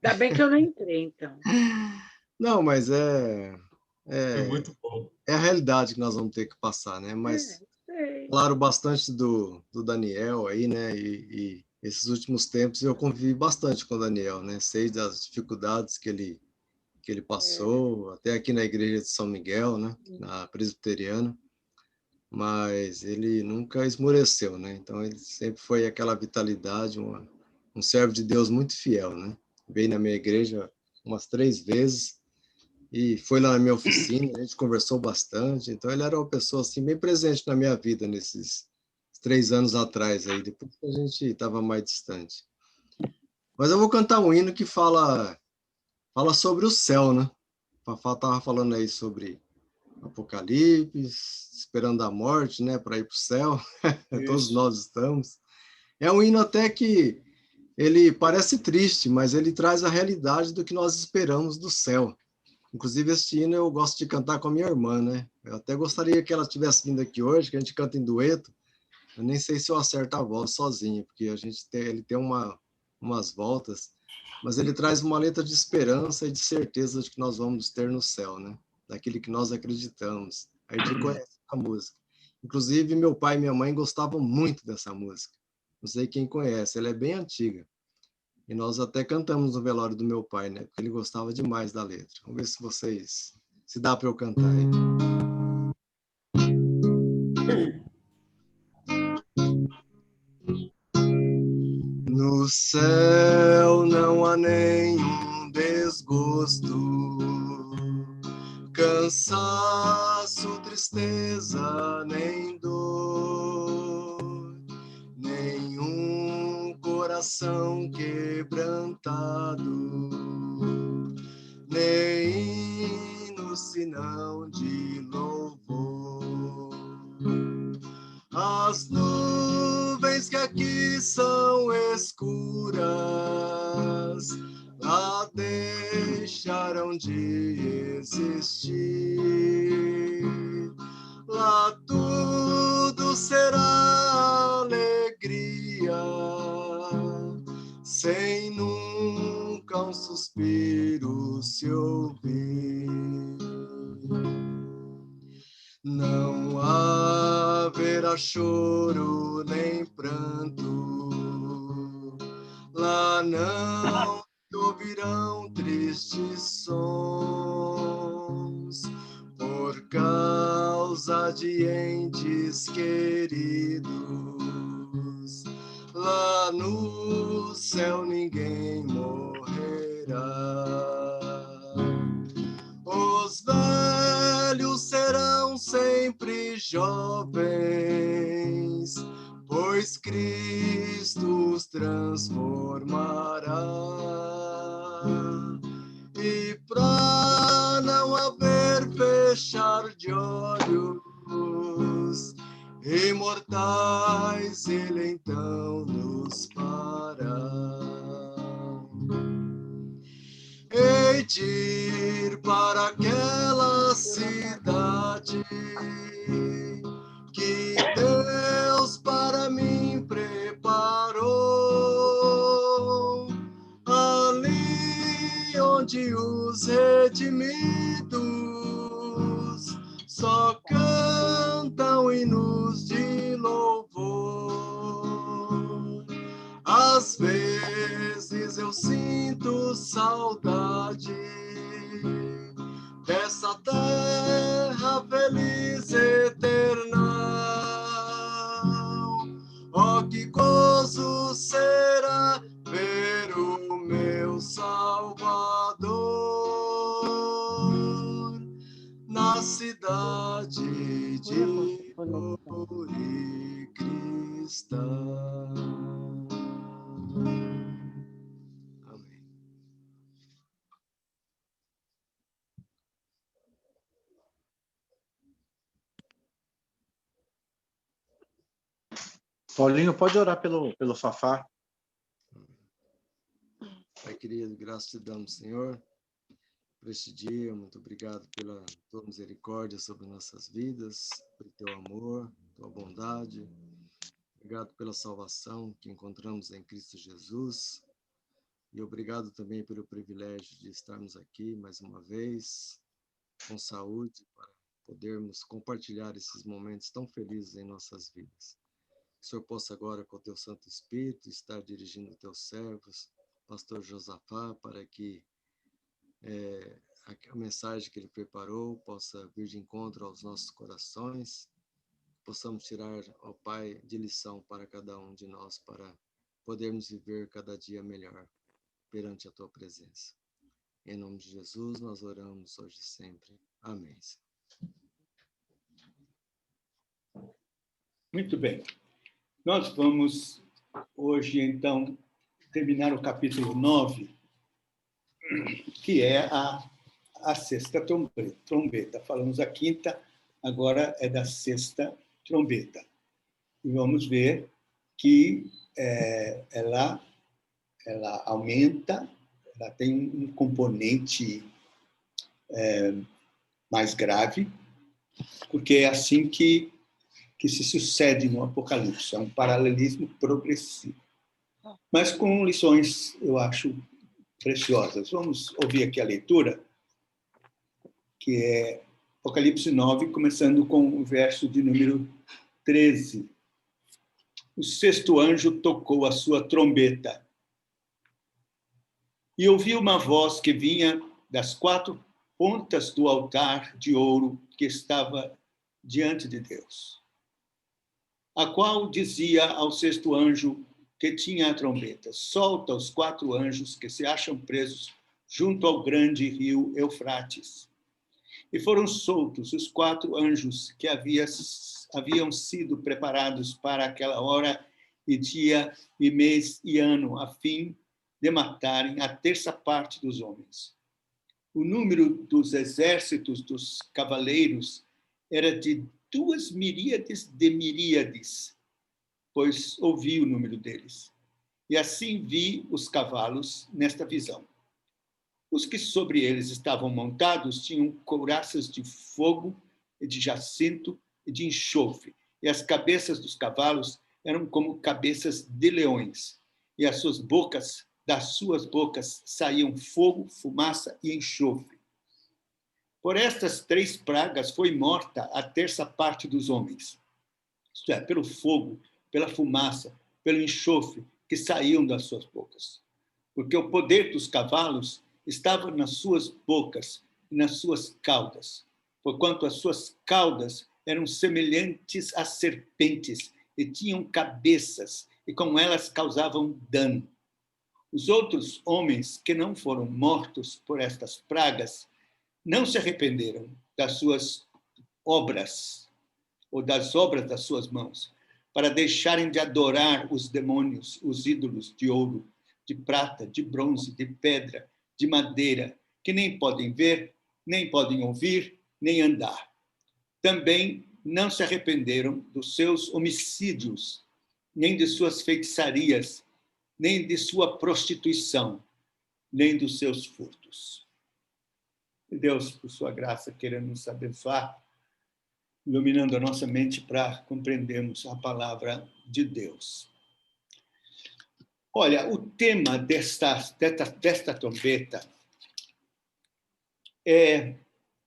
Ainda bem que eu não entrei, então. Não, mas Foi é, muito bom. é a realidade que nós vamos ter que passar, né? É, Mas sei. falaram bastante do Daniel aí, né? E esses últimos tempos eu convivi bastante com o Daniel, né? Sei das dificuldades que ele É, passou, até aqui na igreja de São Miguel, né? Na presbiteriana, mas ele nunca esmoreceu, né? Então ele sempre foi aquela vitalidade, um servo de Deus muito fiel, né? Veio na minha igreja umas 3 vezes e foi lá na minha oficina, a gente conversou bastante, então ele era uma pessoa assim bem presente na minha vida nesses 3 anos atrás aí, depois que a gente estava mais distante. Mas eu vou cantar um hino que fala sobre o céu, né? O Fafá estava falando aí sobre Apocalipse, esperando a morte, né, para ir para o céu. Todos Isso. nós estamos. É um hino até que ele parece triste, mas ele traz a realidade do que nós esperamos do céu. Inclusive, esse hino eu gosto de cantar com a minha irmã, né? Eu até gostaria que ela tivesse vindo aqui hoje, que a gente canta em dueto. Eu nem sei se eu acerto a voz sozinho, porque ele tem umas voltas, mas ele traz uma letra de esperança e de certeza de que nós vamos ter no céu, né? Daquele que nós acreditamos. A gente conhece a música. Inclusive, meu pai e minha mãe gostavam muito dessa música. Não sei quem conhece, ela é bem antiga. E nós até cantamos no velório do meu pai, né? Porque ele gostava demais da letra. Vamos ver se dá para eu cantar aí. No céu não há nenhum desgosto, cansaço, tristeza, nem dor, nenhum coração quebrantado, nem hino, sinal de louvor. As nuvens que aqui são escuras, lá deixarão de existir. Lá tudo será alegria, sem nunca um suspiro se ouvir. Não haverá choro nem pranto, lá não ouvirão tristes sons, por causa de entes queridos. Lá no céu ninguém morrerá. Os velhos serão sempre jovens, pois Cristo os transformará. E para não haver fechar de olhos, imortais ele então nos fará. Hei de ir para aquela cidade que Deus para mim preparou, ali onde os redimidos só cantam hinos de louvor. Às vezes eu sinto saudade dessa terra feliz eterna. Oh, que gozo será ver o meu Salvador na cidade de glória e cristã. Amém. Paulinho, pode orar pelo Fafá? Pai querido, graças te damos, Senhor, por este dia. Muito obrigado pela tua misericórdia sobre nossas vidas, pelo teu amor, tua bondade. Obrigado pela salvação que encontramos em Cristo Jesus. E obrigado também pelo privilégio de estarmos aqui mais uma vez, com saúde, para podermos compartilhar esses momentos tão felizes em nossas vidas. Que o Senhor possa agora, com o teu Santo Espírito, estar dirigindo teus servos, pastor Josafá, para que a mensagem que ele preparou possa vir de encontro aos nossos corações, possamos tirar, ó Pai, de lição para cada um de nós, para podermos viver cada dia melhor perante a tua presença. Em nome de Jesus, nós oramos hoje e sempre. Amém. Muito bem. Nós vamos hoje, então, terminar o capítulo 9, que é a sexta trombeta. Falamos a quinta, agora é da sexta trombeta. E vamos ver que ela aumenta, ela tem um componente mais grave, porque é assim que se sucede no Apocalipse, é um paralelismo progressivo. Mas com lições, eu acho, preciosas. Vamos ouvir aqui a leitura, que é Apocalipse 9, começando com o verso de número 13. O sexto anjo tocou a sua trombeta, e ouvi uma voz que vinha das 4 pontas do altar de ouro que estava diante de Deus, a qual dizia ao sexto anjo que tinha a trombeta: solta os 4 anjos que se acham presos junto ao grande rio Eufrates. E foram soltos os 4 anjos que haviam sido preparados para aquela hora e dia e mês e ano, a fim de matarem a terça parte dos homens. O número dos exércitos dos cavaleiros era de 2 miríades de miríades, pois ouvi o número deles. E assim vi os cavalos nesta visão. Os que sobre eles estavam montados tinham couraças de fogo e de jacinto e de enxofre, e as cabeças dos cavalos eram como cabeças de leões, e das suas bocas saíam fogo, fumaça e enxofre. Por estas 3 pragas foi morta a terça parte dos homens, isto é, pelo fogo, pela fumaça, pelo enxofre que saíam das suas bocas. Porque o poder dos cavalos estava nas suas bocas e nas suas caudas, porquanto as suas caudas eram semelhantes a serpentes e tinham cabeças, e com elas causavam dano. Os outros homens que não foram mortos por estas pragas não se arrependeram das suas obras, ou das obras das suas mãos, para deixarem de adorar os demônios, os ídolos de ouro, de prata, de bronze, de pedra, de madeira, que nem podem ver, nem podem ouvir, nem andar. Também não se arrependeram dos seus homicídios, nem de suas feitiçarias, nem de sua prostituição, nem dos seus furtos. E Deus, por sua graça, queira nos abençoar, iluminando a nossa mente para compreendermos a palavra de Deus. Olha, o tema desta trombeta é: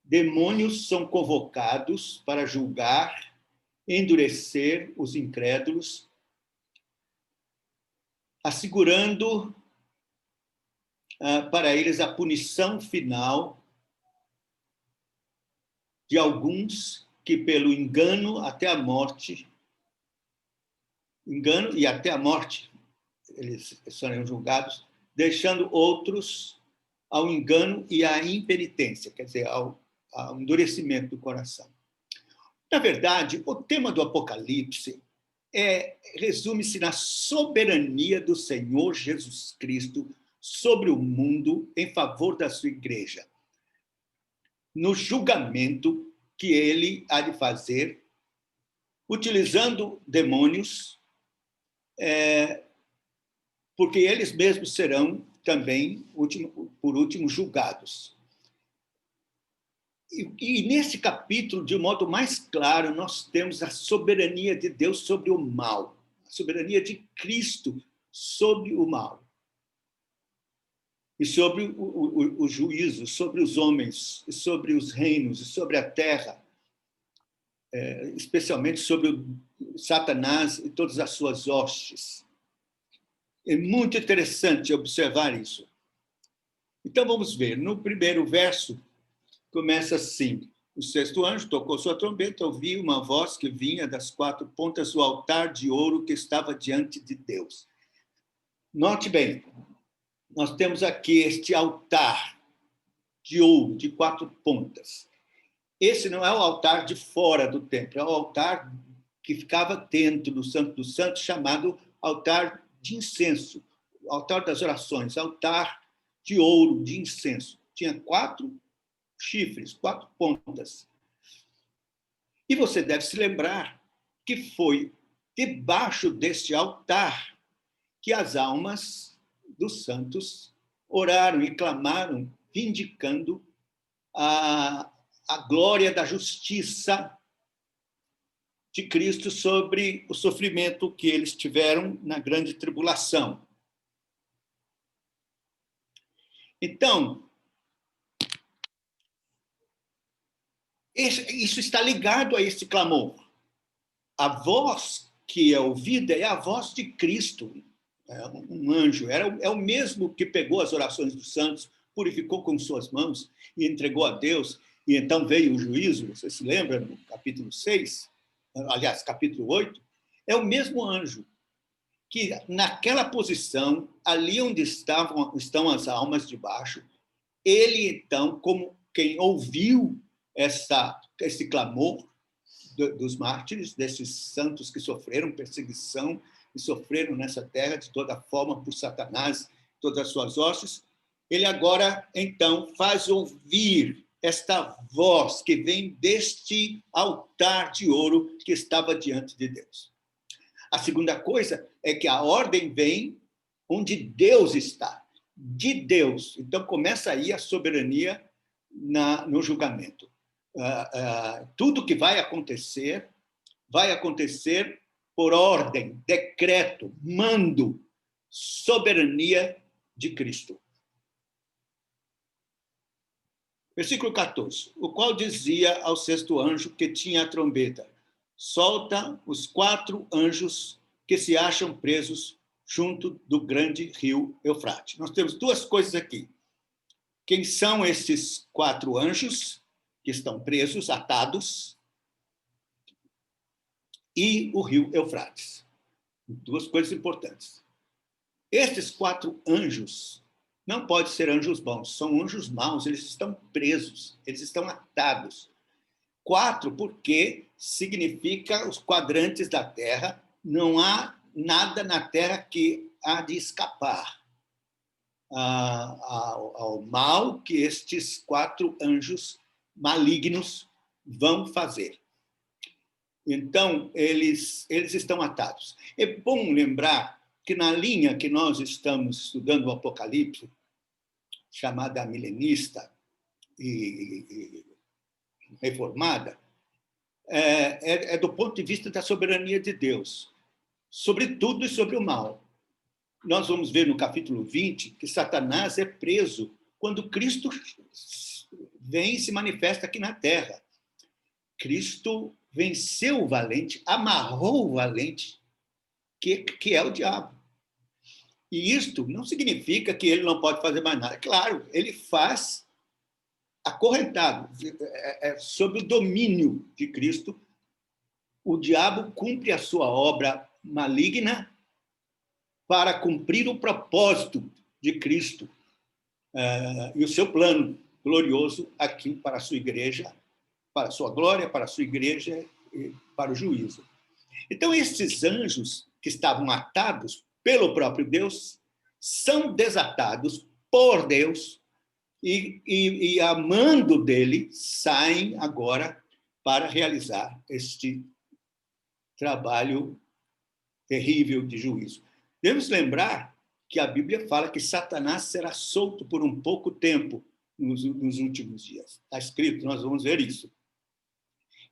demônios são convocados para julgar, endurecer os incrédulos, assegurando para eles a punição final de alguns que, pelo engano até a morte, eles serão julgados, deixando outros ao engano e à impenitência, quer dizer, ao endurecimento do coração. Na verdade, o tema do Apocalipse resume-se na soberania do Senhor Jesus Cristo sobre o mundo em favor da sua igreja, no julgamento que ele há de fazer, utilizando demônios, porque eles mesmos serão também, por último, julgados. E nesse capítulo, de modo mais claro, nós temos a soberania de Deus sobre o mal, a soberania de Cristo sobre o mal. e sobre o juízo, sobre os homens, sobre os reinos, e sobre a terra, especialmente sobre o Satanás e todas as suas hostes. É muito interessante observar isso. Então, vamos ver. No primeiro verso, começa assim: o sexto anjo tocou sua trombeta, ouvi uma voz que vinha das quatro pontas do altar de ouro que estava diante de Deus. Note bem, nós temos aqui este altar de ouro, de quatro pontas. Esse não é o altar de fora do templo, é o altar que ficava dentro do Santo dos Santos, chamado altar de incenso, altar das orações, altar de ouro, de incenso. Tinha 4 chifres, 4 pontas. E você deve se lembrar que foi debaixo deste altar que as almas dos santos oraram e clamaram, vindicando a glória da justiça de Cristo sobre o sofrimento que eles tiveram na grande tribulação. Então, isso está ligado a esse clamor. A voz que é ouvida é a voz de Cristo, um anjo. É o mesmo que pegou as orações dos santos, purificou com suas mãos e entregou a Deus, e então veio o juízo. Você se lembra, no capítulo 6, aliás, capítulo 8, é o mesmo anjo que, naquela posição, ali onde estão as almas de baixo, ele, então, como quem ouviu esse clamor dos mártires, desses santos que sofreram perseguição e sofreram nessa terra de toda forma por Satanás, todas as suas hostes, ele agora, então, faz ouvir esta voz que vem deste altar de ouro que estava diante de Deus. A segunda coisa é que a ordem vem onde Deus está, de Deus. Então, começa aí a soberania no julgamento. Tudo que vai acontecer por ordem, decreto, mando, soberania de Cristo. Versículo 14. O qual dizia ao sexto anjo que tinha a trombeta: solta os 4 anjos que se acham presos junto do grande rio Eufrates. Nós temos 2 coisas aqui. Quem são esses 4 anjos que estão presos, atados, e o rio Eufrates. 2 coisas importantes. Estes 4 anjos não podem ser anjos bons, são anjos maus, eles estão presos, eles estão atados. 4, porque significa os quadrantes da terra, não há nada na terra que há de escapar ao mal que estes 4 anjos malignos vão fazer. Então, eles estão atados. É bom lembrar que na linha que nós estamos estudando o Apocalipse, chamada milenista e reformada, é do ponto de vista da soberania de Deus, sobre tudo e sobre o mal. Nós vamos ver no capítulo 20 que Satanás é preso quando Cristo vem e se manifesta aqui na terra. Cristo venceu o valente, amarrou o valente, que é o diabo. E isto não significa que ele não pode fazer mais nada. Claro, ele faz acorrentado, sob o domínio de Cristo. O diabo cumpre a sua obra maligna para cumprir o propósito de Cristo e o seu plano glorioso aqui para a sua igreja, para a sua glória, para a sua igreja e para o juízo. Então, esses anjos que estavam atados pelo próprio Deus são desatados por Deus e a mando dele saem agora para realizar este trabalho terrível de juízo. Devemos lembrar que a Bíblia fala que Satanás será solto por um pouco tempo nos últimos dias. Está escrito, nós vamos ver isso.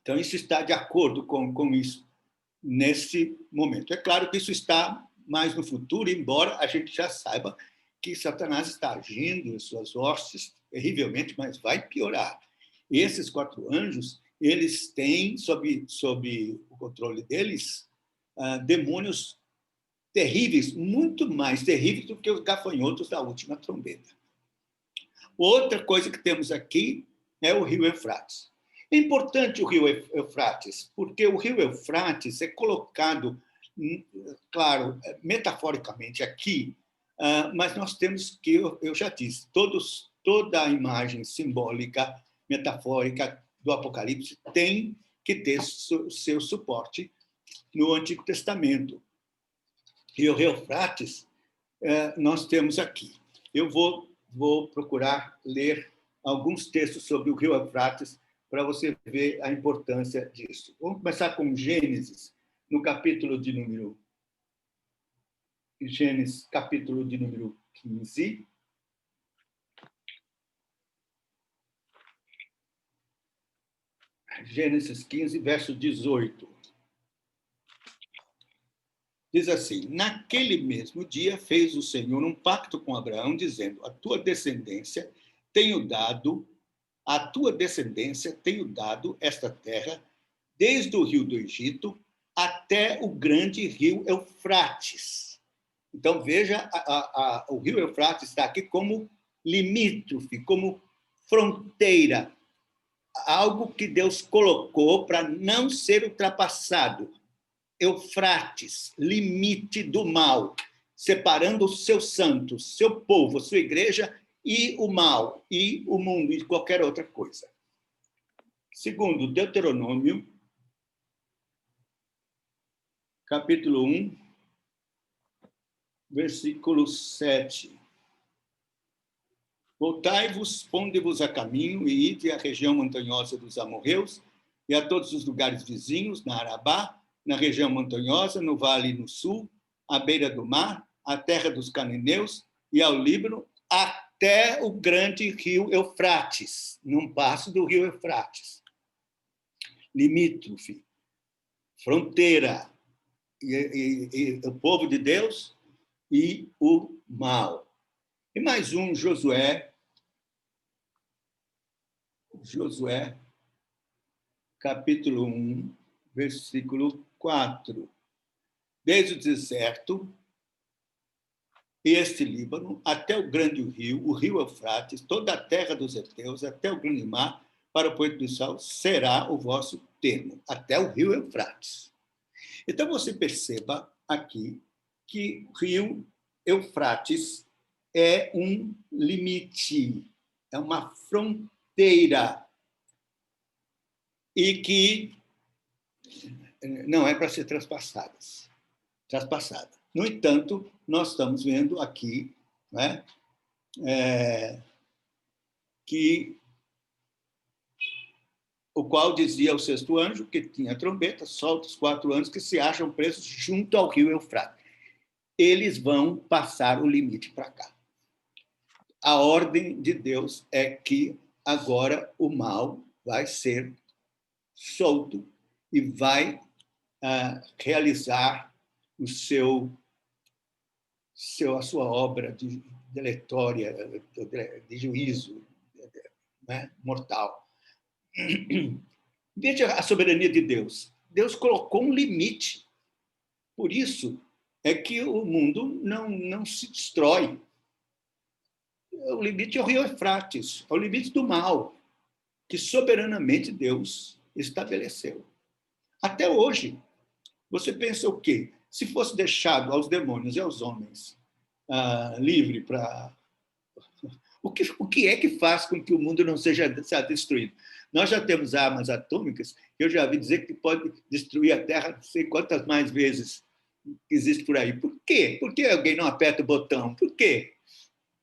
Então, isso está de acordo com isso nesse momento. É claro que isso está mais no futuro, embora a gente já saiba que Satanás está agindo em suas hostes terrivelmente, mas vai piorar. Esses 4 anjos, eles têm, sob o controle deles, demônios terríveis, muito mais terríveis do que os gafanhotos da última trombeta. Outra coisa que temos aqui é o rio Eufrates. É importante o rio Eufrates, porque o rio Eufrates é colocado, claro, metaforicamente aqui, mas nós temos que, eu já disse, toda a imagem simbólica, metafórica do Apocalipse tem que ter seu suporte no Antigo Testamento. E o rio Eufrates nós temos aqui. Eu vou procurar ler alguns textos sobre o rio Eufrates para você ver a importância disso. Vamos começar com Gênesis, no capítulo de número... Gênesis, capítulo de número 15. Gênesis 15, verso 18. Diz assim: naquele mesmo dia fez o Senhor um pacto com Abraão, dizendo: a tua descendência tenho dado esta terra, desde o rio do Egito até o grande rio Eufrates. Então, veja, o rio Eufrates está aqui como limítrofe, como fronteira, algo que Deus colocou para não ser ultrapassado. Eufrates, limite do mal, separando os seus santos, seu povo, sua igreja, e o mal, e o mundo, e qualquer outra coisa. Segundo Deuteronômio, capítulo 1, versículo 7. Voltai-vos, ponde-vos a caminho, e ide à região montanhosa dos amorreus, e a todos os lugares vizinhos, na Arabá, na região montanhosa, no vale no sul, à beira do mar, à terra dos cananeus e ao Líbano, até o grande rio Eufrates, num passo do rio Eufrates. Limítrofe, fronteira, e o povo de Deus e o mal. E mais um, Josué, capítulo 1, versículo 4. Desde o deserto, este Líbano, até o grande rio, o rio Eufrates, toda a terra dos heteus, até o grande mar, para o poente do sol, será o vosso termo, até o rio Eufrates. Então, você perceba aqui que o rio Eufrates é um limite, é uma fronteira, e que não é para ser traspassada. No entanto, nós estamos vendo aqui, né, que o qual dizia ao 6º anjo, que tinha a trombeta, solta os 4 anjos que se acham presos junto ao rio Eufrates. Eles vão passar o limite para cá. A ordem de Deus é que agora o mal vai ser solto e vai realizar a sua obra de deletória, de juízo, né, mortal. Veja a soberania de Deus. Deus colocou um limite. Por isso é que o mundo não se destrói. O limite é o rio Eufrates, é o limite do mal, que soberanamente Deus estabeleceu. Até hoje, você pensa o quê? Se fosse deixado aos demônios e aos homens livre para... O que é que faz com que o mundo não seja destruído? Nós já temos armas atômicas, eu já ouvi dizer que pode destruir a Terra não sei quantas mais vezes existe por aí. Por quê? Por que alguém não aperta o botão? Por quê?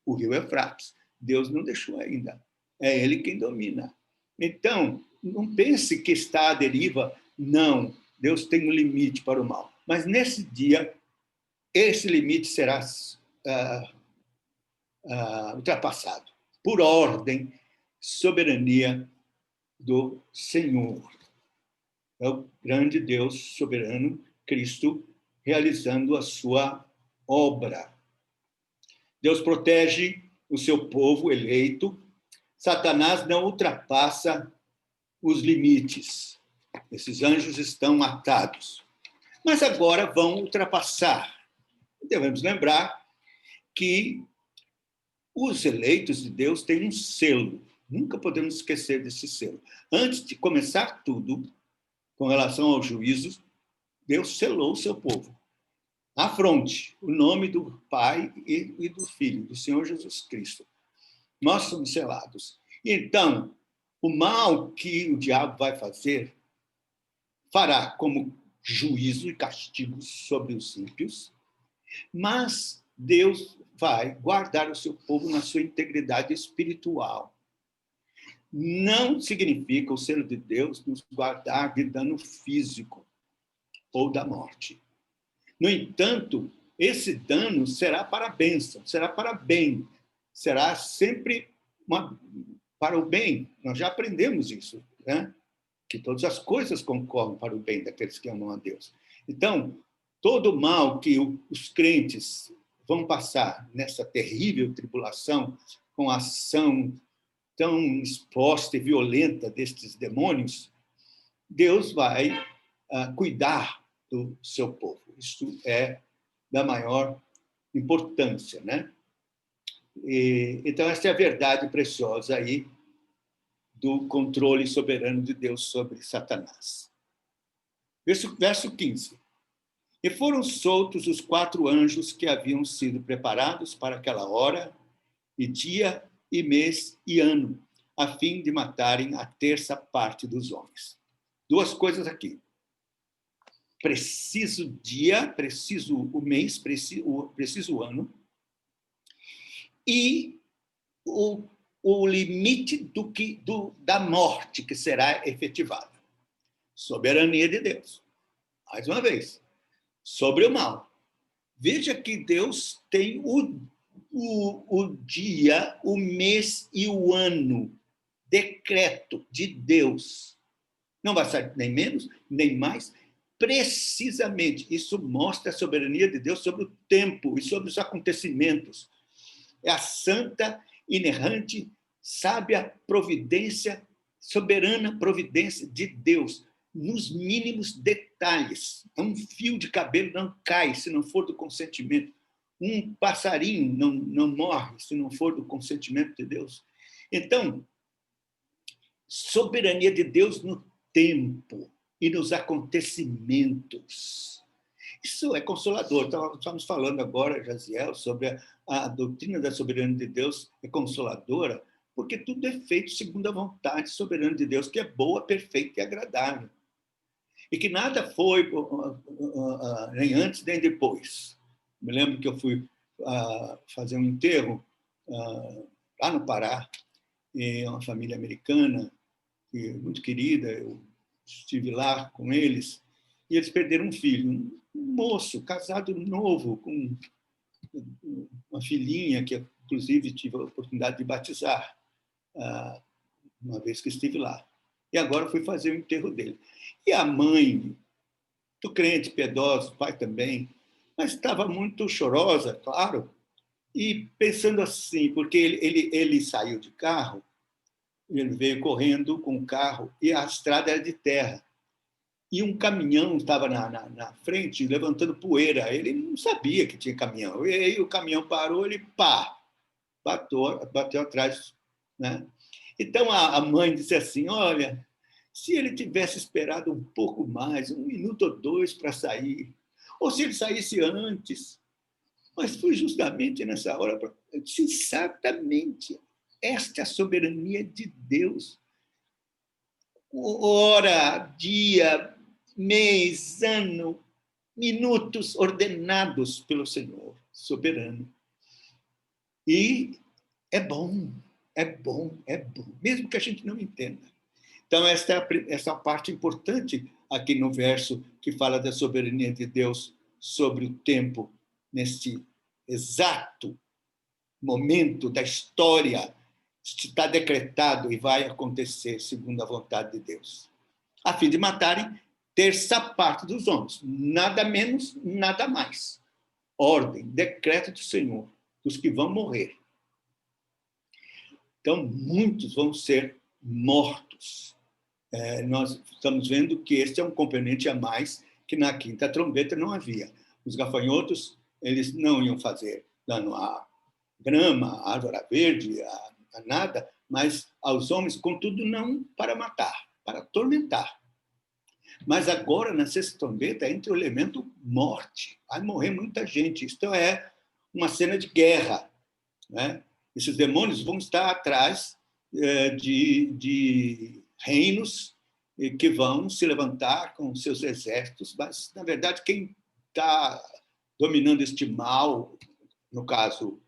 O rio Eufrates. Deus não deixou ainda. É ele quem domina. Então, não pense que está à deriva. Não. Deus tem um limite para o mal. Mas, nesse dia, esse limite será ultrapassado por ordem, soberania do Senhor. É o grande Deus soberano, Cristo, realizando a sua obra. Deus protege o seu povo eleito. Satanás não ultrapassa os limites. Esses anjos estão atados. Mas agora vão ultrapassar. Devemos lembrar que os eleitos de Deus têm um selo. Nunca podemos esquecer desse selo. Antes de começar tudo, com relação aos juízos, Deus selou o seu povo. Na fronte, o nome do Pai e do Filho, do Senhor Jesus Cristo. Nós somos selados. Então, o mal que o diabo vai fazer, fará como juízo e castigo sobre os ímpios, mas Deus vai guardar o seu povo na sua integridade espiritual. Não significa o selo de Deus nos guardar de dano físico ou da morte. No entanto, esse dano será para a bênção, será para bem, será sempre para o bem. Nós já aprendemos isso, né? Que todas as coisas concorrem para o bem daqueles que amam a Deus. Então, todo o mal que os crentes vão passar nessa terrível tribulação, com a ação tão exposta e violenta destes demônios, Deus vai cuidar do seu povo. Isso é da maior importância, né? Então, essa é a verdade preciosa aí do controle soberano de Deus sobre Satanás. Verso 15. E foram soltos os 4 anjos que haviam sido preparados para aquela hora, e dia, e mês, e ano, a fim de matarem a terça parte dos homens. 2 coisas aqui. Preciso dia, preciso o mês, preciso o ano, e o limite da morte que será efetivada. Soberania de Deus. Mais uma vez, sobre o mal. Veja que Deus tem o dia, o mês e o ano. Decreto de Deus. Não vai ser nem menos, nem mais. Precisamente, isso mostra a soberania de Deus sobre o tempo e sobre os acontecimentos. É a santa, inerrante, sábia providência, soberana providência de Deus, nos mínimos detalhes. Um fio de cabelo não cai se não for do consentimento. Um passarinho não morre se não for do consentimento de Deus. Então, soberania de Deus no tempo e nos acontecimentos. Isso é consolador. Estamos falando agora, Jaziel, sobre a doutrina da soberania de Deus é consoladora, porque tudo é feito segundo a vontade soberana de Deus, que é boa, perfeita e agradável. E que nada foi nem antes nem depois. Me lembro que eu fui fazer um enterro lá no Pará, em uma família americana, muito querida. Eu estive lá com eles, e eles perderam um filho, um moço, casado novo, com uma filhinha que, inclusive, tive a oportunidade de batizar uma vez que estive lá. E agora fui fazer o enterro dele. E a mãe, do crente, piedosa, o pai também, mas estava muito chorosa, claro, e pensando assim, porque ele saiu de carro, ele veio correndo com o carro, e a estrada era de terra. E um caminhão estava na frente, levantando poeira. Ele não sabia que tinha caminhão. E aí o caminhão parou, ele bateu atrás, né? Então a mãe disse assim: olha, se ele tivesse esperado um pouco mais, 1 minuto ou 2 para sair, ou se ele saísse antes, mas foi justamente nessa hora. Eu disse: exatamente, esta é a soberania de Deus. Hora, dia, mês, ano, minutos ordenados pelo Senhor soberano. E é bom, é bom, é bom, mesmo que a gente não entenda. Então, essa é a parte importante aqui no verso que fala da soberania de Deus sobre o tempo, neste exato momento da história. Está decretado e vai acontecer segundo a vontade de Deus, a fim de matarem terça parte dos homens, nada menos, nada mais. Ordem, decreto do Senhor. dos que vão morrer. Então, muitos vão ser mortos. Nós estamos vendo que este é um componente a mais que na quinta trombeta não havia. Os gafanhotos, eles não iam fazer dano à grama, à árvore verde, a nada, mas aos homens, contudo, não para matar, para atormentar. Mas agora, na sexta trombeta, entra o elemento morte. Vai morrer muita gente. Isto é uma cena de guerra, né? Esses demônios vão estar atrás de reinos que vão se levantar com seus exércitos, mas, na verdade, quem está dominando este mal, no caso,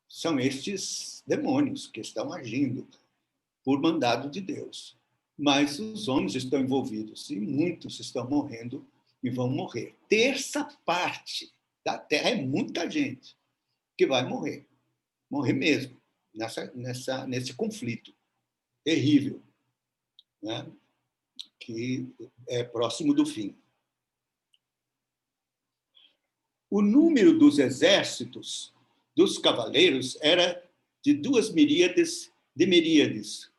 são estes demônios que estão agindo por mandado de Deus. Mas os homens estão envolvidos e muitos estão morrendo e vão morrer. Terça parte da Terra é muita gente que vai morrer. Morrer mesmo, nesse conflito terrível, né? Que é próximo do fim. O número dos exércitos dos cavaleiros era de 2 miríades de miríades,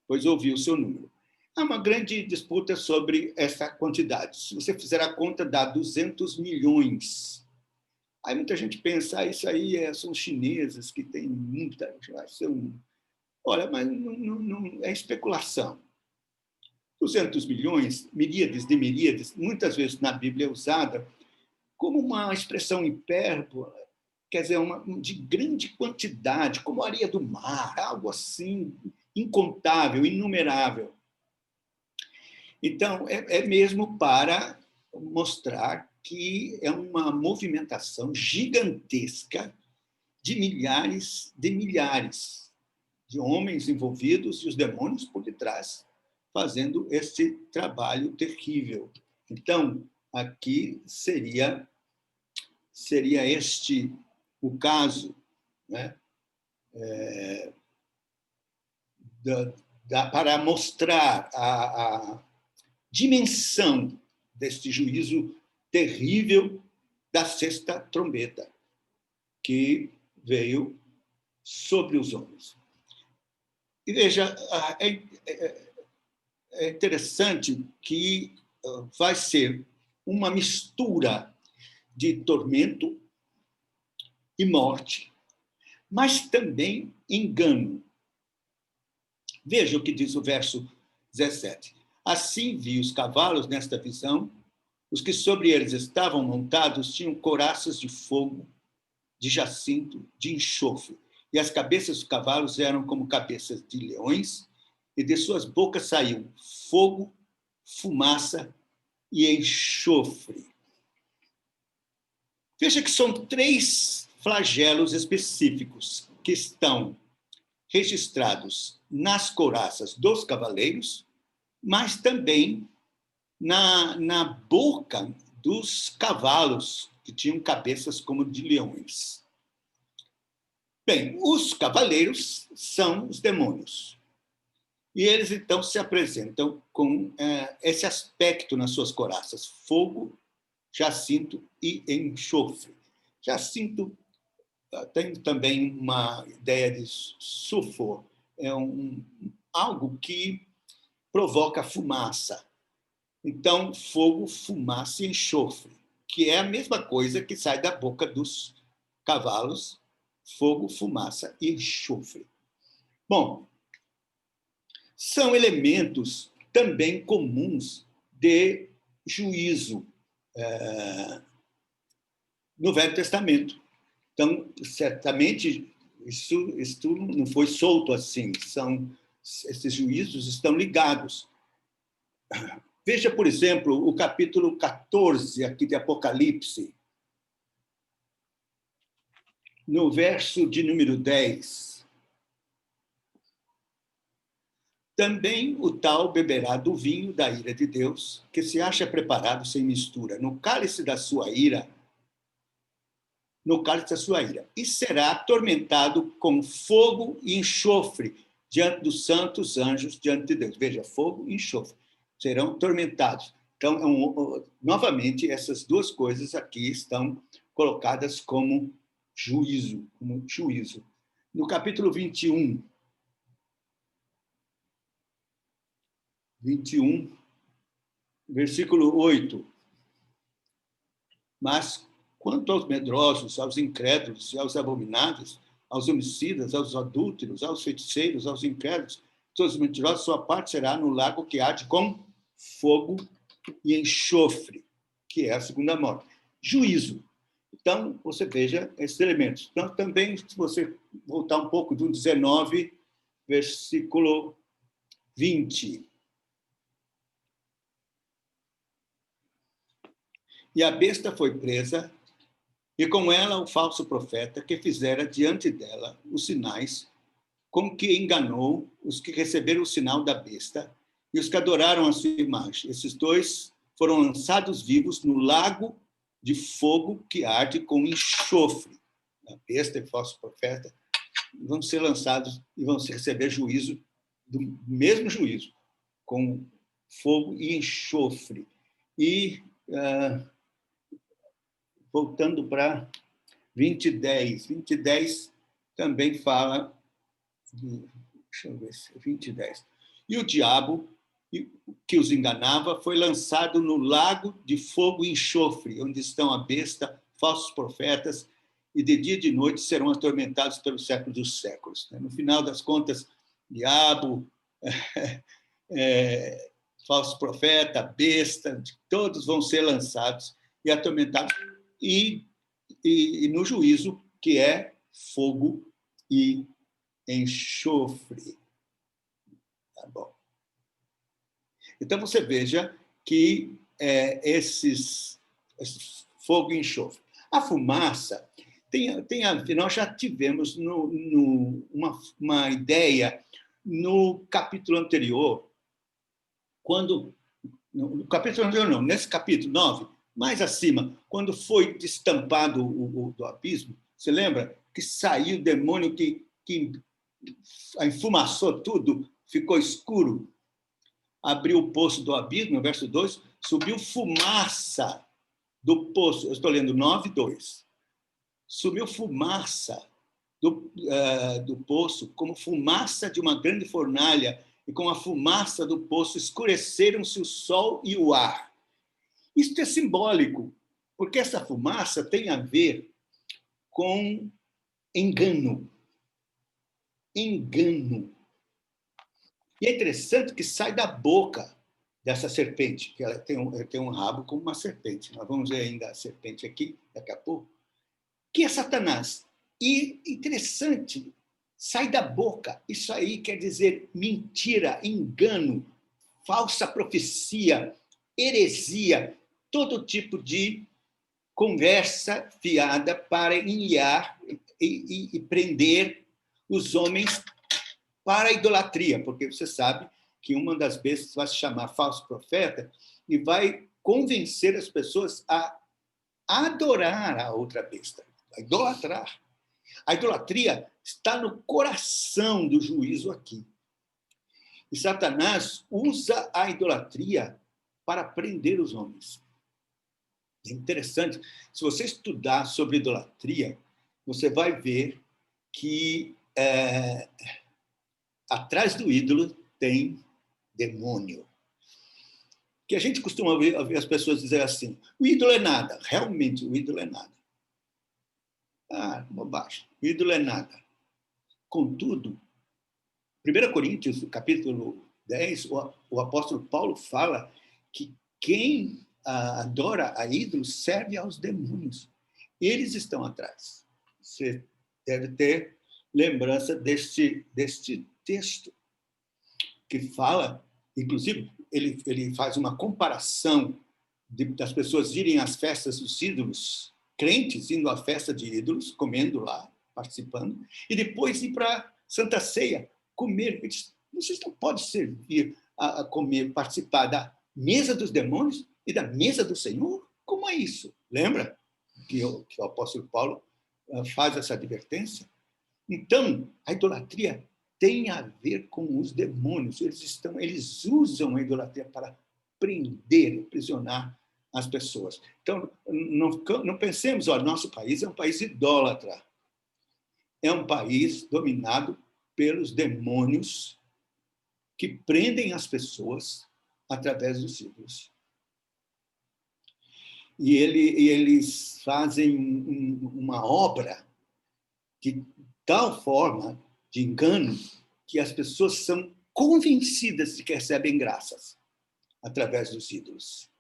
pois ouvi o seu número. Há uma grande disputa sobre essa quantidade. Se você fizer a conta, dá 200 milhões. Aí muita gente pensa, isso aí são chineses que têm muita... Olha, mas não é especulação. 200 milhões, miríades de miríades, muitas vezes na Bíblia é usada como uma expressão hipérbola, quer dizer, de grande quantidade, como a areia do mar, algo assim, incontável, inumerável. Então, é mesmo para mostrar que é uma movimentação gigantesca de milhares de homens envolvidos e os demônios por detrás, fazendo esse trabalho terrível. Então, aqui seria este o caso, né? Para mostrar a dimensão deste juízo terrível da sexta trombeta, que veio sobre os homens. E veja, é interessante que vai ser uma mistura de tormento e morte, mas também engano. Veja o que diz o verso 17. Assim vi os cavalos nesta visão, os que sobre eles estavam montados tinham couraças de fogo, de jacinto, de enxofre, e as cabeças dos cavalos eram como cabeças de leões, e de suas bocas saiu fogo, fumaça e enxofre. Veja que são 3 flagelos específicos que estão registrados nas couraças dos cavaleiros, mas também na boca dos cavalos, que tinham cabeças como de leões. Bem, os cavaleiros são os demônios. E eles, então, se apresentam com esse aspecto nas suas couraças: fogo, jacinto e enxofre. Jacinto tem também uma ideia de sulfur, algo que provoca fumaça. Então, fogo, fumaça e enxofre, que é a mesma coisa que sai da boca dos cavalos: fogo, fumaça e enxofre. Bom, são elementos também comuns de juízo no Velho Testamento. Então, certamente, isso não foi solto assim. Esses juízos estão ligados. Veja, por exemplo, o capítulo 14 aqui de Apocalipse, no verso de número 10. Também o tal beberá do vinho da ira de Deus, que se acha preparado sem mistura, no cálice da sua ira, e será atormentado com fogo e enxofre diante dos santos anjos, diante de Deus. Veja, fogo e enxofre serão atormentados. Então, novamente, essas 2 coisas aqui estão colocadas como juízo, como juízo. No capítulo 21, versículo 8. Mas, quanto aos medrosos, aos incrédulos e aos abomináveis, aos homicidas, aos adúlteros, aos feiticeiros, aos incrédulos, todos os mentirosos, sua parte será no lago que arde com fogo e enxofre, que é a segunda morte. Juízo. Então, você veja esses elementos. Então, também, se você voltar um pouco do 19, versículo 20. E a besta foi presa, e com ela o falso profeta, que fizera diante dela os sinais, com que enganou os que receberam o sinal da besta e os que adoraram a sua imagem. Esses dois foram lançados vivos no lago de fogo que arde com enxofre. A besta e o falso profeta vão ser lançados e vão receber juízo, do mesmo juízo, com fogo e enxofre. E, voltando para 20:10, 20:10 também fala, deixa eu ver se é 20:10. E o diabo, que os enganava, foi lançado no lago de fogo e enxofre, onde estão a besta, falsos profetas, e de dia e de noite serão atormentados pelos séculos dos séculos. No final das contas, diabo, falso profeta, besta, todos vão ser lançados e atormentados, e no juízo, que é fogo e enxofre. Tá bom. Então, você veja que esses fogo e enxofre. A fumaça nós já tivemos uma ideia no capítulo anterior, no capítulo anterior não, nesse capítulo 9, mais acima, quando foi destampado do abismo, você lembra que saiu o demônio que enfumaçou tudo, ficou escuro, abriu o poço do abismo, no verso 2, subiu fumaça do poço, eu estou lendo 9:2, subiu fumaça do poço, como fumaça de uma grande fornalha, e com a fumaça do poço escureceram-se o sol e o ar. Isto é simbólico, porque essa fumaça tem a ver com engano. Engano. E é interessante que sai da boca dessa serpente, que ela tem um rabo como uma serpente. Nós vamos ver ainda a serpente aqui, daqui a pouco, que é Satanás. E interessante, sai da boca. Isso aí quer dizer mentira, engano, falsa profecia, heresia, todo tipo de conversa fiada para enviar e prender os homens para a idolatria, porque você sabe que uma das bestas vai se chamar falso profeta e vai convencer as pessoas a adorar a outra besta, a idolatrar. A idolatria está no coração do juízo aqui. E Satanás usa a idolatria para prender os homens. É interessante, se você estudar sobre idolatria, você vai ver que atrás do ídolo tem demônio. Que a gente costuma ouvir as pessoas dizer assim, o ídolo é nada. Realmente, o ídolo é nada. Ah, bobagem. O ídolo é nada. Contudo, 1 Coríntios, capítulo 10, o apóstolo Paulo fala que quem adora a ídolos serve aos demônios. Eles estão atrás. Você deve ter lembrança deste texto, que fala, inclusive, ele faz uma comparação das pessoas irem às festas dos ídolos, crentes indo à festa de ídolos, comendo lá, participando, e depois ir para a Santa Ceia, comer. Ele diz, vocês não podem servir a comer, participar da mesa dos demônios e da mesa do Senhor? Como é isso? Lembra que o apóstolo Paulo faz essa advertência? Então, a idolatria tem a ver com os demônios. Eles usam a idolatria para prender, aprisionar as pessoas. Então, não pensemos, nosso país é um país idólatra. é um país dominado pelos demônios que prendem as pessoas através dos ídolos. E eles fazem uma obra de tal forma de engano que as pessoas são convencidas de que recebem graças através dos ídolos.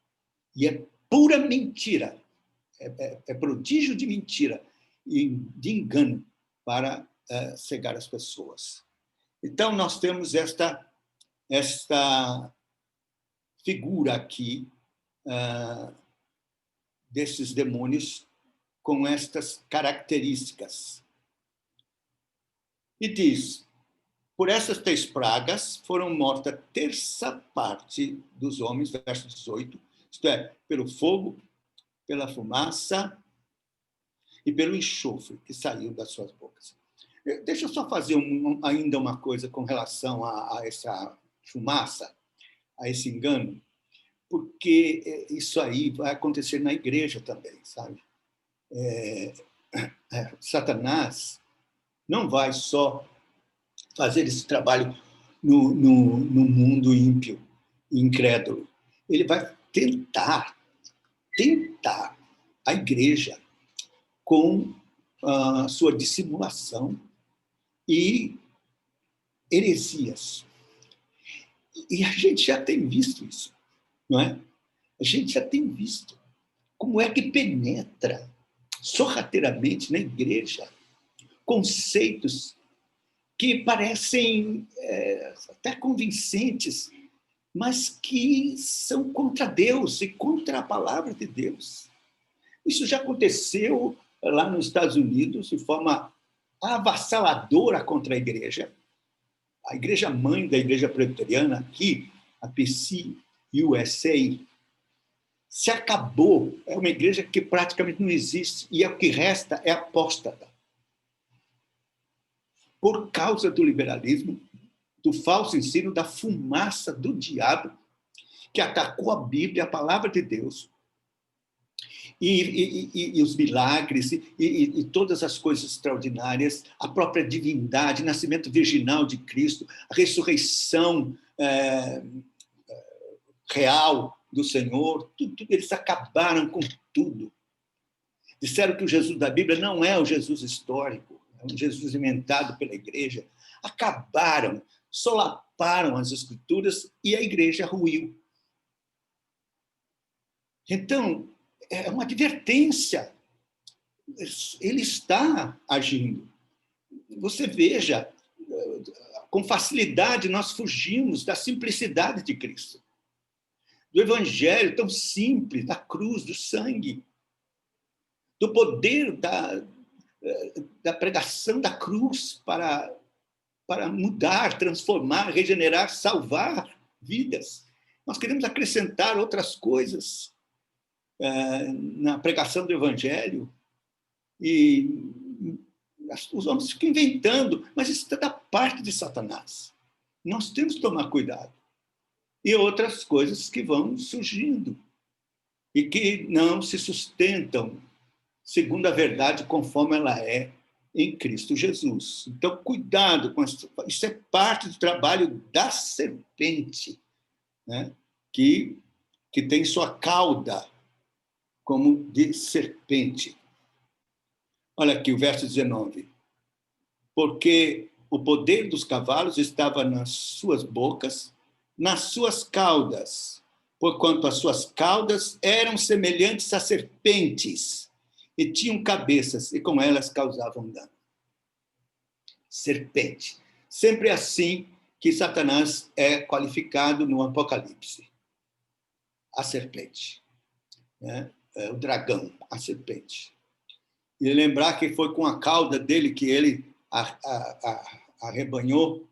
E é pura mentira, é prodígio de mentira e de engano para cegar as pessoas. Então, nós temos esta figura aqui desses demônios com estas características. E diz, por essas 3 pragas foram mortas a terça parte dos homens, verso 18, isto é, pelo fogo, pela fumaça e pelo enxofre que saiu das suas bocas. Deixa eu só fazer ainda uma coisa com relação a essa fumaça, a esse engano, porque isso aí vai acontecer na igreja também, sabe? Satanás não vai só fazer esse trabalho no mundo ímpio e incrédulo. Ele vai tentar a igreja com a sua dissimulação e heresias. E a gente já tem visto isso, não é? A gente já tem visto como é que penetra sorrateiramente na igreja conceitos que parecem até convincentes, mas que são contra Deus e contra a palavra de Deus. Isso já aconteceu lá nos Estados Unidos de forma avassaladora contra a igreja mãe da igreja presbiteriana aqui, a PCUSA, se acabou. É uma igreja que praticamente não existe, e o que resta é apóstata. Por causa do liberalismo, do falso ensino, da fumaça do diabo, que atacou a Bíblia, a palavra de Deus, e os milagres, e todas as coisas extraordinárias, a própria divindade, nascimento virginal de Cristo, a ressurreição real do Senhor, tudo, eles acabaram com tudo. Disseram que o Jesus da Bíblia não é o Jesus histórico, é um Jesus inventado pela igreja. Acabaram, solaparam as escrituras e a igreja ruiu. Então, é uma advertência. Ele está agindo. Você veja, com facilidade nós fugimos da simplicidade de Cristo, do evangelho tão simples, da cruz, do sangue, do poder da pregação da cruz para mudar, transformar, regenerar, salvar vidas. Nós queremos acrescentar outras coisas na pregação do evangelho, e os homens ficam inventando, mas isso está da parte de Satanás. Nós temos que tomar cuidado. E outras coisas que vão surgindo e que não se sustentam segundo a verdade conforme ela é em Cristo Jesus. Então, cuidado com isso. Isso é parte do trabalho da serpente, né? que tem sua cauda como de serpente. Olha aqui o verso 19. Porque o poder dos cavalos estava nas suas bocas, nas suas caudas, porquanto as suas caudas eram semelhantes a serpentes e tinham cabeças, e com elas causavam dano. Serpente. Sempre assim que Satanás é qualificado no Apocalipse. A serpente. Né? O dragão, a serpente. E lembrar que foi com a cauda dele que ele arrebanhou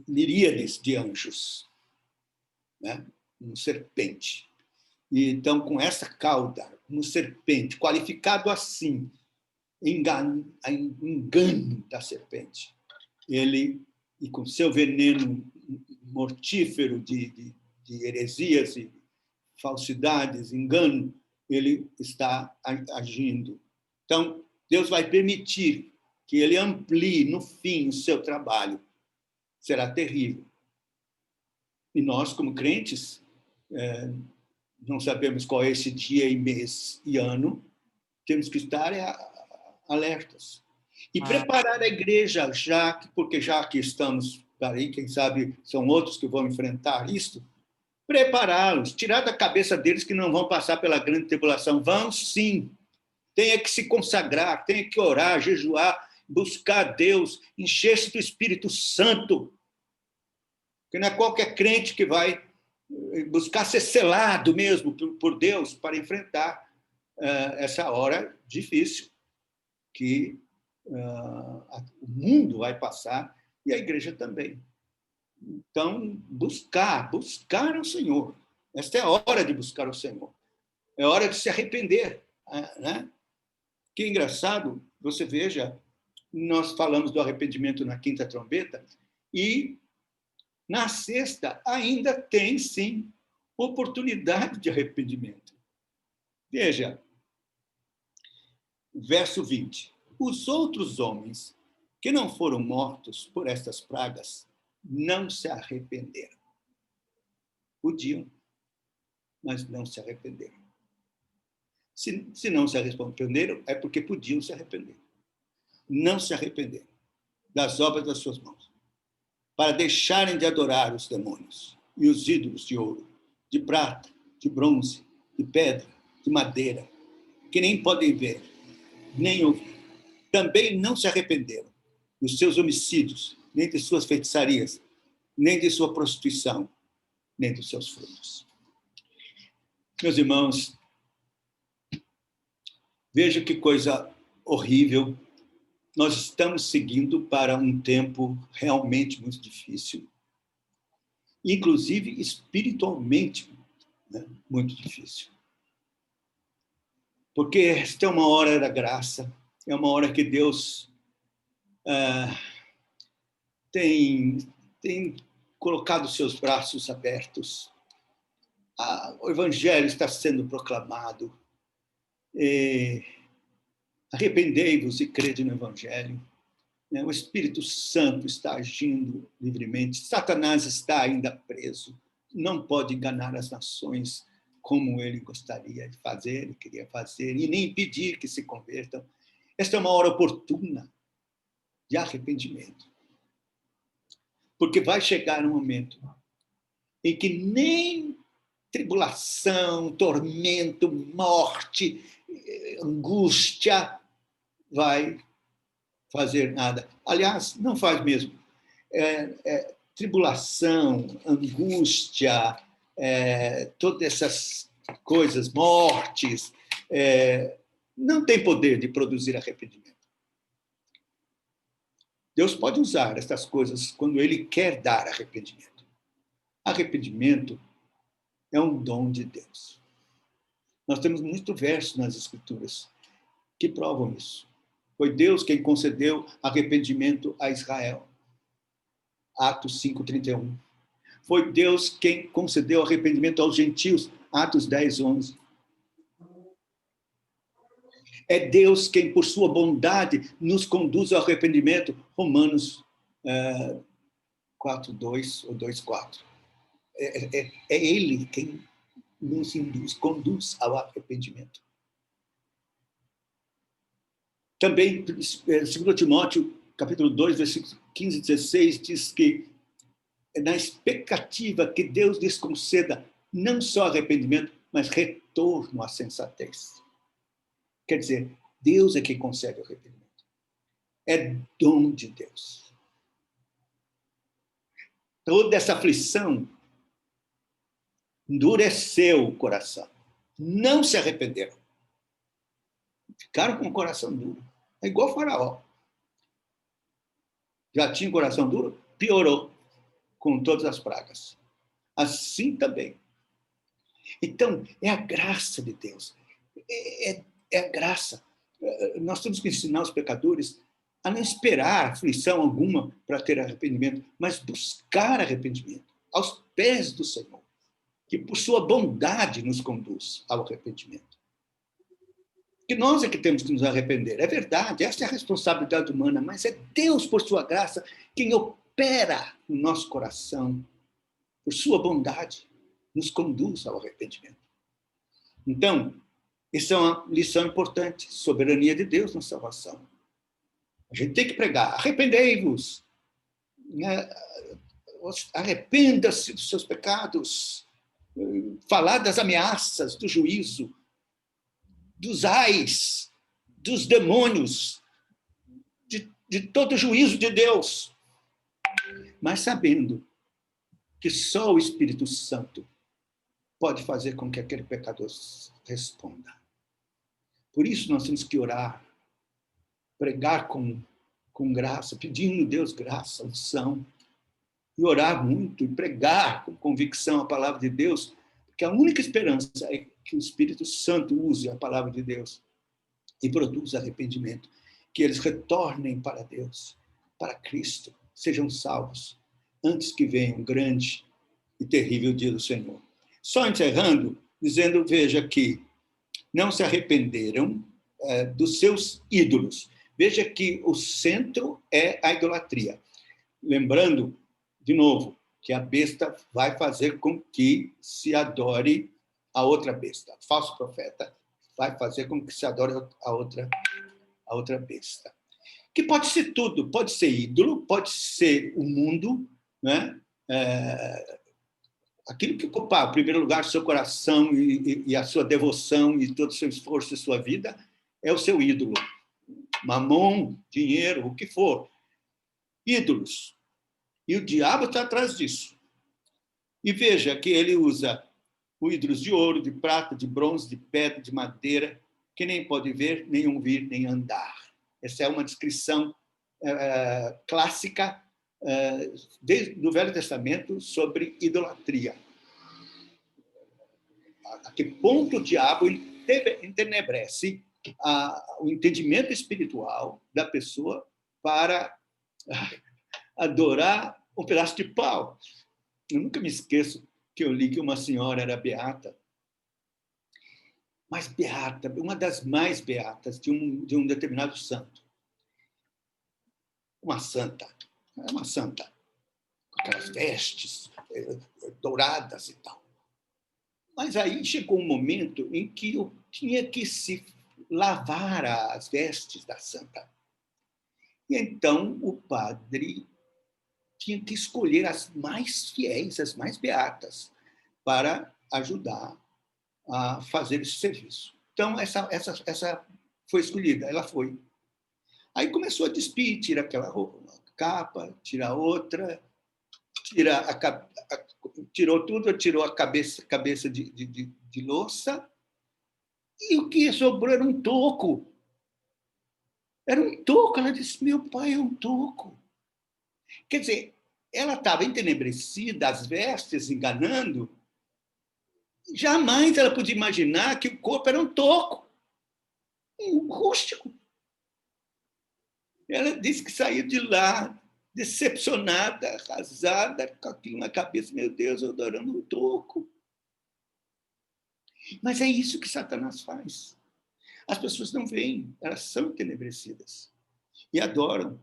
miríades de anjos, né? Um serpente. E então, com essa cauda, um serpente, qualificado assim, engano da serpente, ele, e com seu veneno mortífero de heresias e falsidades, engano, ele está agindo. Então, Deus vai permitir que ele amplie no fim o seu trabalho, será terrível. E nós, como crentes, não sabemos qual é esse dia e mês e ano, temos que estar alertas. E preparar a igreja, porque já que estamos aí, quem sabe são outros que vão enfrentar isso, prepará-los, tirar da cabeça deles que não vão passar pela grande tribulação. Vão sim. Tenha que se consagrar, tenha que orar, jejuar, buscar Deus, encher-se do Espírito Santo. Porque não é qualquer crente que vai buscar ser selado mesmo por Deus para enfrentar essa hora difícil que o mundo vai passar e a igreja também. Então, buscar o Senhor. Esta é a hora de buscar o Senhor. É hora de se arrepender. Né? Que engraçado, você veja, nós falamos do arrependimento na quinta trombeta e na sexta ainda tem, sim, oportunidade de arrependimento. Veja, verso 20. Os outros homens que não foram mortos por estas pragas não se arrependeram. Podiam, mas não se arrependeram. Se não se arrependeram, é porque podiam se arrepender. Não se arrependeram das obras das suas mãos, para deixarem de adorar os demônios e os ídolos de ouro, de prata, de bronze, de pedra, de madeira, que nem podem ver, nem ouvir. Também não se arrependeram dos seus homicídios, nem de suas feitiçarias, nem de sua prostituição, nem dos seus frutos. Meus irmãos, veja que coisa horrível. Nós estamos seguindo para um tempo realmente muito difícil, inclusive espiritualmente, né, muito difícil. Porque esta é uma hora da graça, é uma hora que Deus tem colocado seus braços abertos. O Evangelho está sendo proclamado. Arrependei-vos e crede no Evangelho. O Espírito Santo está agindo livremente. Satanás está ainda preso. Não pode enganar as nações como ele gostaria de fazer, ele queria fazer, e nem impedir que se convertam. Esta é uma hora oportuna de arrependimento. Porque vai chegar um momento em que nem tribulação, tormento, morte, angústia vai fazer nada. Aliás, não faz mesmo. Tribulação, angústia, todas essas coisas, mortes, não tem poder de produzir arrependimento. Deus pode usar essas coisas quando Ele quer dar arrependimento. Arrependimento é um dom de Deus. Nós temos muitos versos nas Escrituras que provam isso. Foi Deus quem concedeu arrependimento a Israel. Atos 5:31. Foi Deus quem concedeu arrependimento aos gentios. Atos 10:11. É Deus quem, por sua bondade, nos conduz ao arrependimento. Romanos 4:2 ou 2:4. É Ele quem nos conduz ao arrependimento. Também, 2 Timóteo, capítulo 2, versículos 15 e 16, diz que é na expectativa que Deus lhes conceda não só arrependimento, mas retorno à sensatez. Quer dizer, Deus é quem concede o arrependimento. É dom de Deus. Toda essa aflição endureceu o coração. Não se arrependeram. Ficaram com o coração duro. É igual Faraó. Já tinha o coração duro? Piorou com todas as pragas. Assim também. Então, é a graça de Deus. É a graça. Nós temos que ensinar os pecadores a não esperar aflição alguma para ter arrependimento, mas buscar arrependimento aos pés do Senhor, que por sua bondade nos conduz ao arrependimento. Que nós é que temos que nos arrepender. É verdade, essa é a responsabilidade humana, mas é Deus, por sua graça, quem opera no nosso coração, por sua bondade, nos conduz ao arrependimento. Então, isso é uma lição importante, soberania de Deus na salvação. A gente tem que pregar, arrependei-vos, arrependa-se dos seus pecados, falar das ameaças, do juízo, dos ais, dos demônios, de todo o juízo de Deus, mas sabendo que só o Espírito Santo pode fazer com que aquele pecador responda. Por isso nós temos que orar, pregar com graça, pedindo a Deus graça, unção, e orar muito, e pregar com convicção a palavra de Deus, porque a única esperança é que o Espírito Santo use a palavra de Deus e produza arrependimento, que eles retornem para Deus, para Cristo, sejam salvos, antes que venha um grande e terrível dia do Senhor. Só encerrando, dizendo, veja que não se arrependeram dos seus ídolos. Veja que o centro é a idolatria. Lembrando, de novo, que a besta vai fazer com que se adore a outra besta. O falso profeta vai fazer com que se adore a outra besta. Que pode ser tudo, pode ser ídolo, pode ser o mundo, né? Aquilo que ocupar em primeiro lugar o seu coração e a sua devoção e todo o seu esforço e sua vida é o seu ídolo. Mamon, dinheiro, o que for. Ídolos. E o diabo está atrás disso. E veja que ele usa ídolos de ouro, de prata, de bronze, de pedra, de madeira, que nem pode ver, nem ouvir, nem andar. Essa é uma descrição clássica do Velho Testamento sobre idolatria. A que ponto o diabo entenebrece o entendimento espiritual da pessoa para adorar um pedaço de pau. Eu nunca me esqueço que eu li que uma senhora era beata, mas beata, uma das mais beatas de um determinado santo. Uma santa, com aquelas vestes douradas e tal. Mas aí chegou um momento em que eu tinha que se lavar as vestes da santa. E então o padre tinha que escolher as mais fiéis, as mais beatas, para ajudar a fazer esse serviço. Então, essa foi escolhida, ela foi. Aí começou a despir, tira aquela capa, tira outra, tirou tudo, tirou a cabeça de louça, e o que sobrou era um toco. Era um toco. Ela disse, meu pai é um toco. Quer dizer, ela estava entenebrecida, as vestes enganando. Jamais ela podia imaginar que o corpo era um toco, um rústico. Ela disse que saiu de lá decepcionada, arrasada, com aquilo na cabeça. Meu Deus, eu adorando um toco. Mas é isso que Satanás faz. As pessoas não veem, elas são entenebrecidas. E adoram.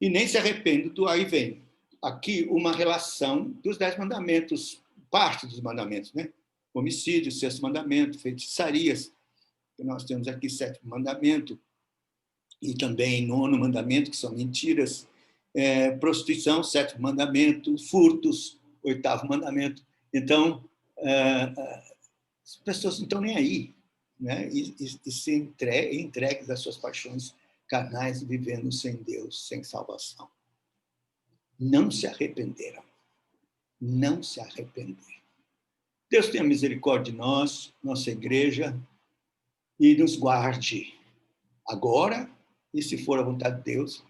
E nem se arrependem do aí vem. Aqui uma relação dos 10 mandamentos, parte dos mandamentos, né? Homicídio, 6º mandamento, feitiçarias, que nós temos aqui 7º mandamento, e também 9º mandamento, que são mentiras, prostituição, 7º mandamento, furtos, 8º mandamento. Então, as pessoas não estão nem aí, né? E se entregues às suas paixões carnais, vivendo sem Deus, sem salvação. Não se arrependeram. Não se arrependeram. Deus tenha misericórdia de nós, nossa igreja, e nos guarde agora, e se for a vontade de Deus,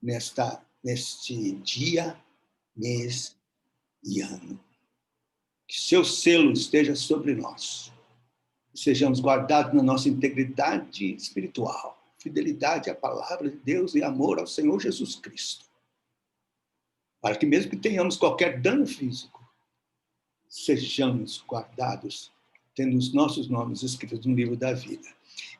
neste dia, mês e ano. Que seu selo esteja sobre nós. Sejamos guardados na nossa integridade espiritual, fidelidade à palavra de Deus e amor ao Senhor Jesus Cristo. Para que mesmo que tenhamos qualquer dano físico, sejamos guardados, tendo os nossos nomes escritos no livro da vida.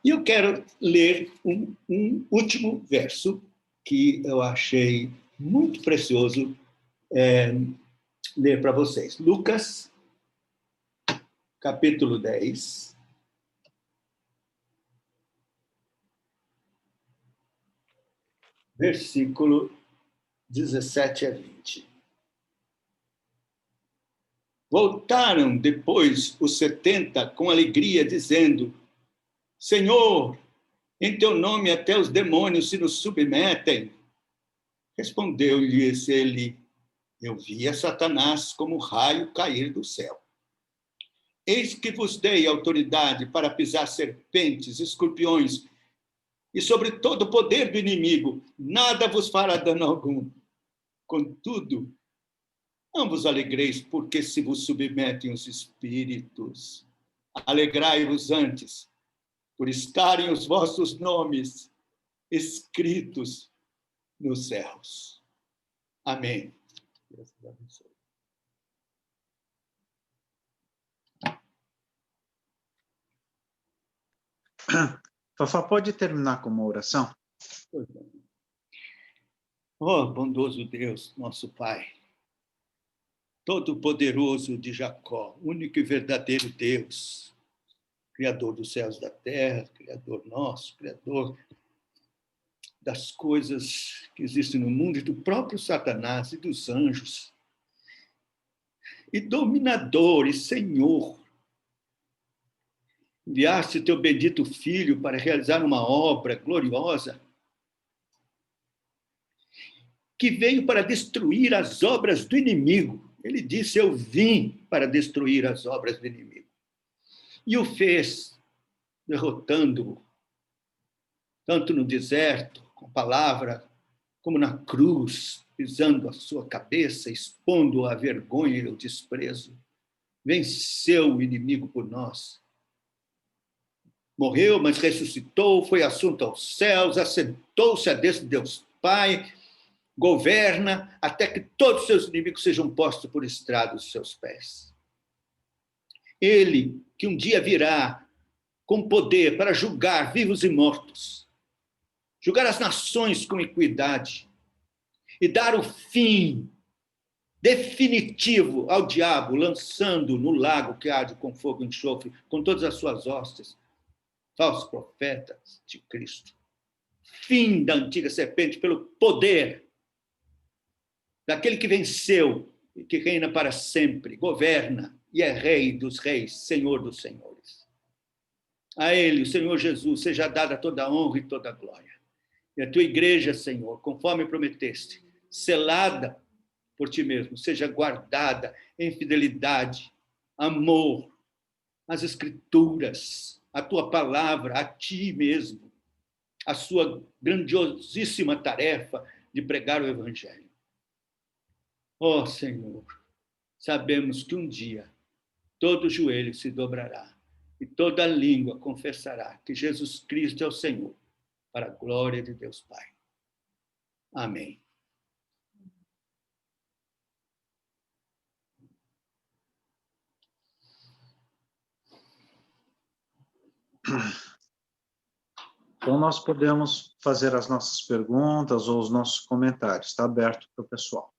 E eu quero ler um último verso que eu achei muito precioso ler para vocês. Lucas, capítulo 10. Versículo 17 a 20. Voltaram depois os 70 com alegria, dizendo: Senhor, em teu nome até os demônios se nos submetem. Respondeu-lhes ele: Eu via Satanás como raio cair do céu. Eis que vos dei autoridade para pisar serpentes, escorpiões e sobre todo o poder do inimigo. Nada vos fará dano algum. Contudo, não vos alegreis, porque se vos submetem os espíritos. Alegrai-vos antes, por estarem os vossos nomes escritos nos céus. Amém. Deus abençoe. Fafá, pode terminar com uma oração? Oh, bondoso Deus, nosso Pai, Todo-Poderoso de Jacó, único e verdadeiro Deus, Criador dos céus e da terra, Criador nosso, Criador das coisas que existem no mundo, e do próprio Satanás e dos anjos, e dominador e Senhor. Enviaste teu bendito Filho para realizar uma obra gloriosa que veio para destruir as obras do inimigo. Ele disse: eu vim para destruir as obras do inimigo. E o fez, derrotando-o, tanto no deserto, com palavra, como na cruz, pisando a sua cabeça, expondo-o à vergonha e ao desprezo. Venceu o inimigo por nós. Morreu, mas ressuscitou, foi assunto aos céus, assentou-se à destra de Deus Pai, governa até que todos os seus inimigos sejam postos por estrado dos seus pés. Ele, que um dia virá com poder para julgar vivos e mortos, julgar as nações com equidade e dar o fim definitivo ao diabo, lançando no lago que arde com fogo e enxofre, com todas as suas hostes, falsos profetas de Cristo. Fim da antiga serpente pelo poder daquele que venceu e que reina para sempre, governa e é Rei dos reis, Senhor dos senhores. A Ele, o Senhor Jesus, seja dada toda a honra e toda a glória. E a tua igreja, Senhor, conforme prometeste, selada por ti mesmo, seja guardada em fidelidade, amor, as Escrituras, a tua palavra, a ti mesmo, a sua grandiosíssima tarefa de pregar o Evangelho. Ó Senhor, sabemos que um dia todo joelho se dobrará e toda língua confessará que Jesus Cristo é o Senhor, para a glória de Deus Pai. Amém. Então, nós podemos fazer as nossas perguntas ou os nossos comentários. Está aberto para o pessoal.